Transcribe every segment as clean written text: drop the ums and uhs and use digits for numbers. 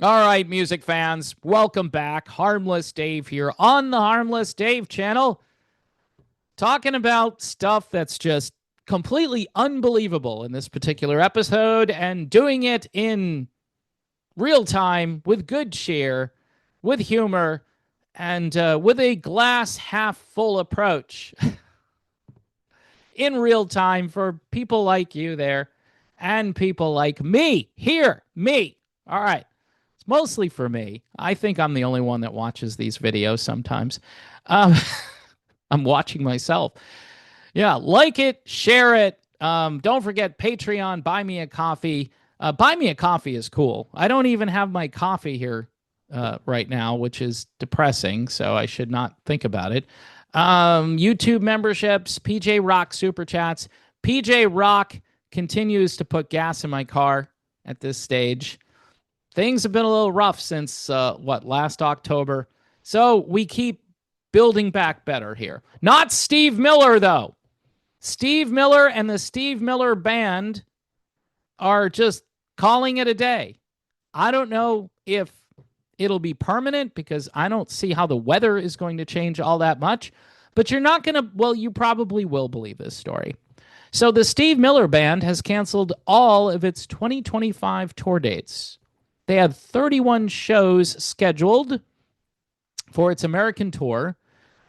All right, music fans, welcome back. Harmless Dave here on the Harmless Dave channel, talking about stuff that's just completely unbelievable in this particular episode and doing it in real time with good cheer, with humor, and with a glass half full approach in real time for people like you there and people like me here. Me. All right. It's mostly for me. I think I'm the only one that watches these videos sometimes. Um, I'm watching myself. Yeah, like it, share it. Don't forget Patreon, buy me a coffee. Buy me a coffee is cool. I don't even have my coffee here right now, which is depressing, so I should not think about it. YouTube memberships, PJ Rock super chats. PJ Rock continues to put gas in my car at this stage. Things have been a little rough since last October. So we keep building back better here. Not Steve Miller, though. Steve Miller and the Steve Miller Band are just calling it a day. I don't know if it'll be permanent because I don't see how the weather is going to change all that much. But you're not going to, well, you probably will believe this story. So the Steve Miller Band has canceled all of its 2025 tour dates. They had 31 shows scheduled for its American tour,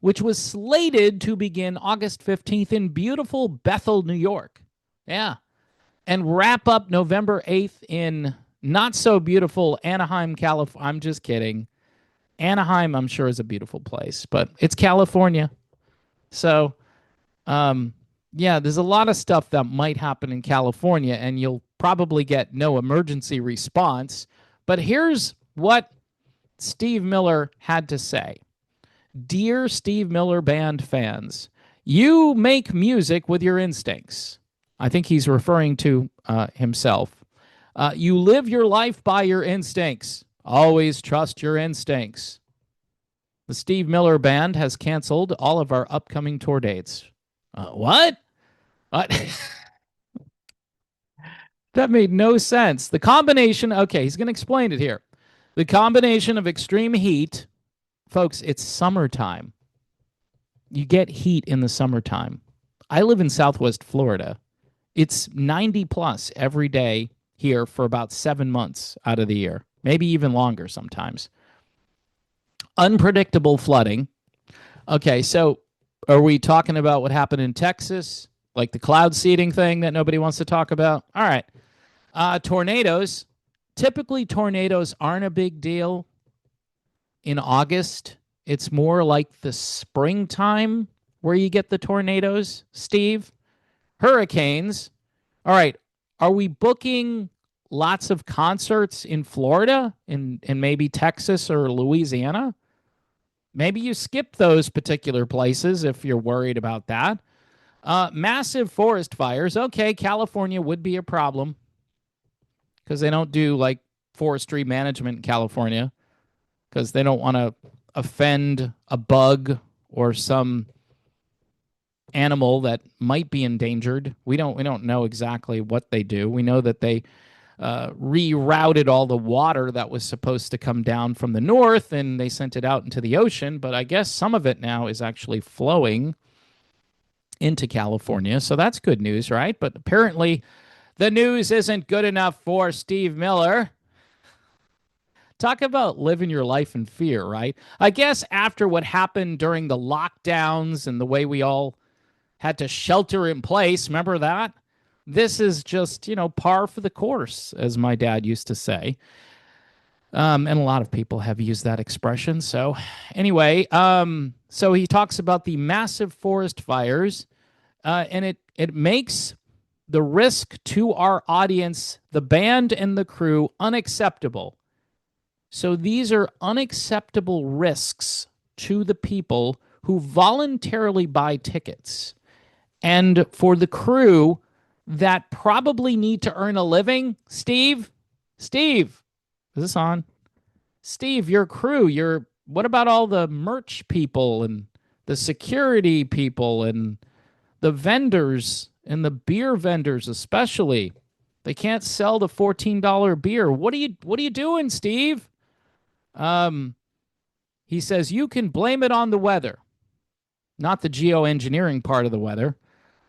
which was slated to begin August 15th in beautiful Bethel, New York. Yeah. And wrap up November 8th in not so beautiful Anaheim, California. I'm just kidding. Anaheim, I'm sure, is a beautiful place, but it's California. So, yeah, there's a lot of stuff that might happen in California, and you'll probably get no emergency response. But here's what Steve Miller had to say. Dear Steve Miller Band fans, you make music with your instincts. I think he's referring to himself. You live your life by your instincts. Always trust your instincts. The Steve Miller Band has canceled all of our upcoming tour dates. What? What? That made no sense. The combination, okay, he's going to explain it here. The combination of extreme heat, folks, it's summertime. You get heat in the summertime. I live in Southwest Florida. It's 90 plus every day here for about 7 months out of the year, maybe even longer sometimes. Unpredictable flooding. Okay, so are we talking about what happened in Texas? Like the cloud seeding thing that nobody wants to talk about? All right. Tornadoes. Typically, tornadoes aren't a big deal in August. It's more like the springtime where you get the tornadoes, Steve. Hurricanes. All right. Are we booking lots of concerts in Florida and maybe Texas or Louisiana? Maybe you skip those particular places if you're worried about that. Massive forest fires. Okay, California would be a problem because they don't do like forestry management in California because they don't want to offend a bug or some animal that might be endangered. We don't know exactly what they do. We know that they rerouted all the water that was supposed to come down from the north and they sent it out into the ocean, but I guess some of it now is actually flowing into California. So that's good news, right? But apparently the news isn't good enough for Steve Miller. Talk about living your life in fear, right? I guess after what happened during the lockdowns and the way we all had to shelter in place, remember that? This is just, par for the course, as my dad used to say. And a lot of people have used that expression. So anyway, so he talks about the massive forest fires, and it makes the risk to our audience, the band and the crew, unacceptable. So these are unacceptable risks to the people who voluntarily buy tickets. And for the crew that probably need to earn a living, Steve, is this on? Steve, your crew, what about all the merch people and the security people and the vendors and the beer vendors especially? They can't sell the $14 beer. What are you doing, Steve? He says you can blame it on the weather, not the geoengineering part of the weather.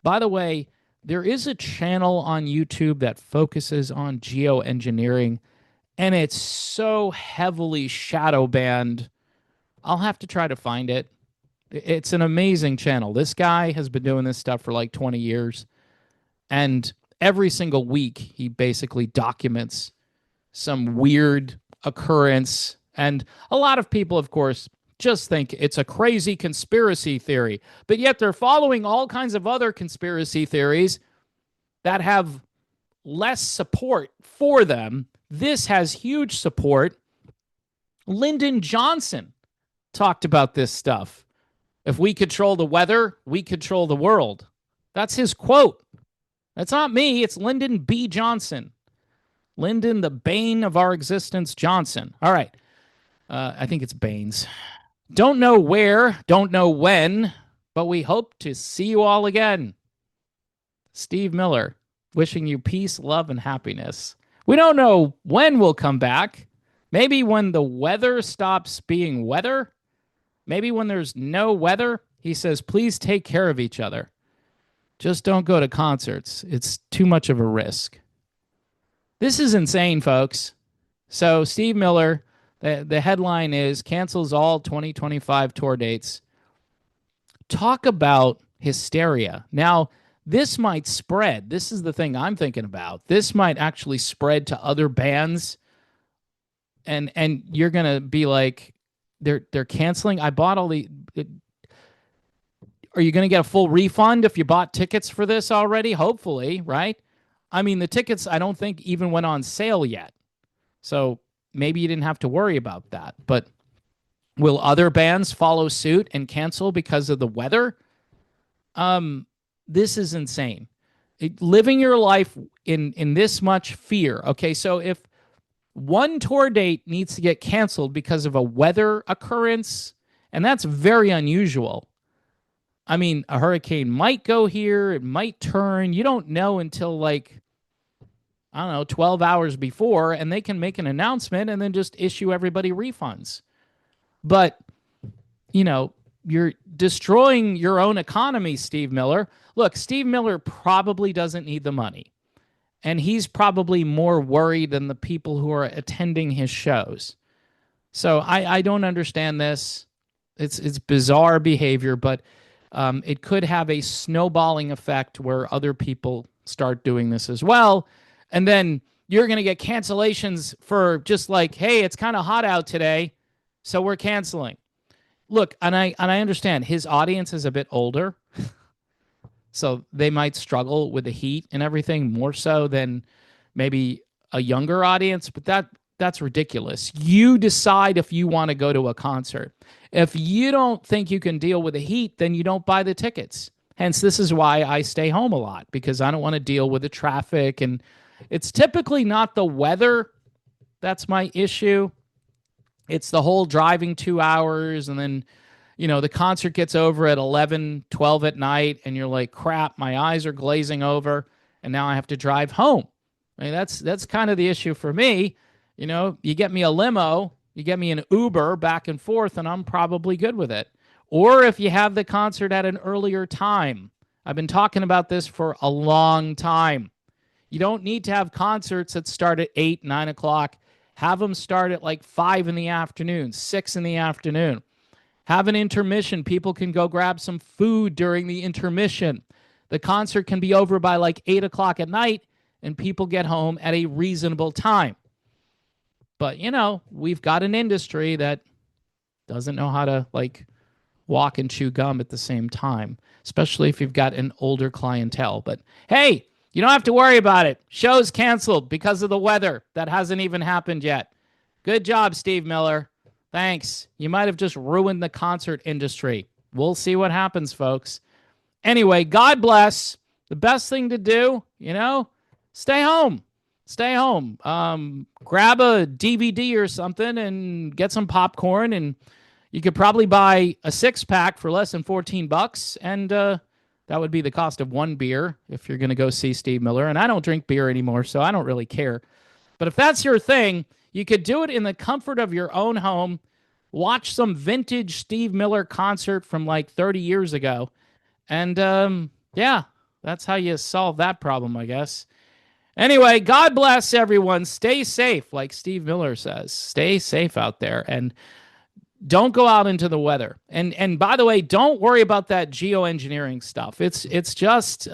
By the way, there is a channel on YouTube that focuses on geoengineering, and it's so heavily shadow banned. I'll have to try to find it. It's an amazing channel. This guy has been doing this stuff for like 20 years, and every single week he basically documents some weird occurrence. And a lot of people, of course, just think it's a crazy conspiracy theory, but yet they're following all kinds of other conspiracy theories that have less support for them. This has huge support. Lyndon Johnson talked about this stuff. If we control the weather, we control the world. That's his quote. That's not me. It's Lyndon B. Johnson. Lyndon, the bane of our existence, Johnson. All right. I think it's Baines. Don't know where, don't know when, but we hope to see you all again. Steve Miller, wishing you peace, love, and happiness. We don't know when we'll come back. Maybe when the weather stops being weather. Maybe when there's no weather. He says, please take care of each other. Just don't go to concerts. It's too much of a risk. This is insane, folks. So Steve Miller, the headline is cancels all 2025 tour dates. Talk about hysteria. Now, this might spread. This is the thing I'm thinking about. This might actually spread to other bands. And you're going to be like, they're canceling. I bought all the... Are you going to get a full refund if you bought tickets for this already? Hopefully, right? I mean, the tickets, I don't think even went on sale yet. So maybe you didn't have to worry about that. But will other bands follow suit and cancel because of the weather? This is insane. Living your life in this much fear. Okay, so if one tour date needs to get canceled because of a weather occurrence, and that's very unusual. I mean, a hurricane might go here, it might turn. You don't know until like, I don't know, 12 hours before, and they can make an announcement and then just issue everybody refunds. But, you know, you're destroying your own economy, Steve Miller. Look, Steve Miller probably doesn't need the money. And he's probably more worried than the people who are attending his shows. So I don't understand this. It's bizarre behavior, but it could have a snowballing effect where other people start doing this as well. And then you're going to get cancellations for just like, hey, it's kind of hot out today, so we're canceling. Look, and I understand his audience is a bit older, so they might struggle with the heat and everything more so than maybe a younger audience, but that's ridiculous. You decide if you want to go to a concert. If you don't think you can deal with the heat, then you don't buy the tickets. Hence, this is why I stay home a lot, because I don't want to deal with the traffic. And it's typically not the weather that's my issue. It's the whole driving 2 hours, and then, you know, the concert gets over at 11, 12 at night, and you're like, crap, my eyes are glazing over, and now I have to drive home. I mean, that's kind of the issue for me. You know, you get me a limo, you get me an Uber back and forth, and I'm probably good with it. Or if you have the concert at an earlier time. I've been talking about this for a long time. You don't need to have concerts that start at 8, 9 o'clock. Have them start at like 5 in the afternoon, 6 in the afternoon. Have an intermission. People can go grab some food during the intermission. The concert can be over by like 8 o'clock at night, and people get home at a reasonable time. But, you know, we've got an industry that doesn't know how to, like, walk and chew gum at the same time, especially if you've got an older clientele. But, hey, you don't have to worry about it. Show's canceled because of the weather. That hasn't even happened yet. Good job, Steve Miller. Thanks. You might have just ruined the concert industry. We'll see what happens, folks. Anyway, God bless. The best thing to do, you know, stay home. Stay home. Grab a DVD or something and get some popcorn, and you could probably buy a 6-pack for less than $14 and That would be the cost of one beer if you're going to go see Steve Miller. And I don't drink beer anymore, so I don't really care. But if that's your thing, you could do it in the comfort of your own home. Watch some vintage Steve Miller concert from like 30 years ago. And yeah, that's how you solve that problem, I guess. Anyway, God bless everyone. Stay safe, like Steve Miller says. Stay safe out there. And don't go out into the weather. And by the way, don't worry about that geoengineering stuff. It's just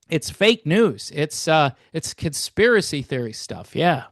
it's fake news. It's conspiracy theory stuff. Yeah.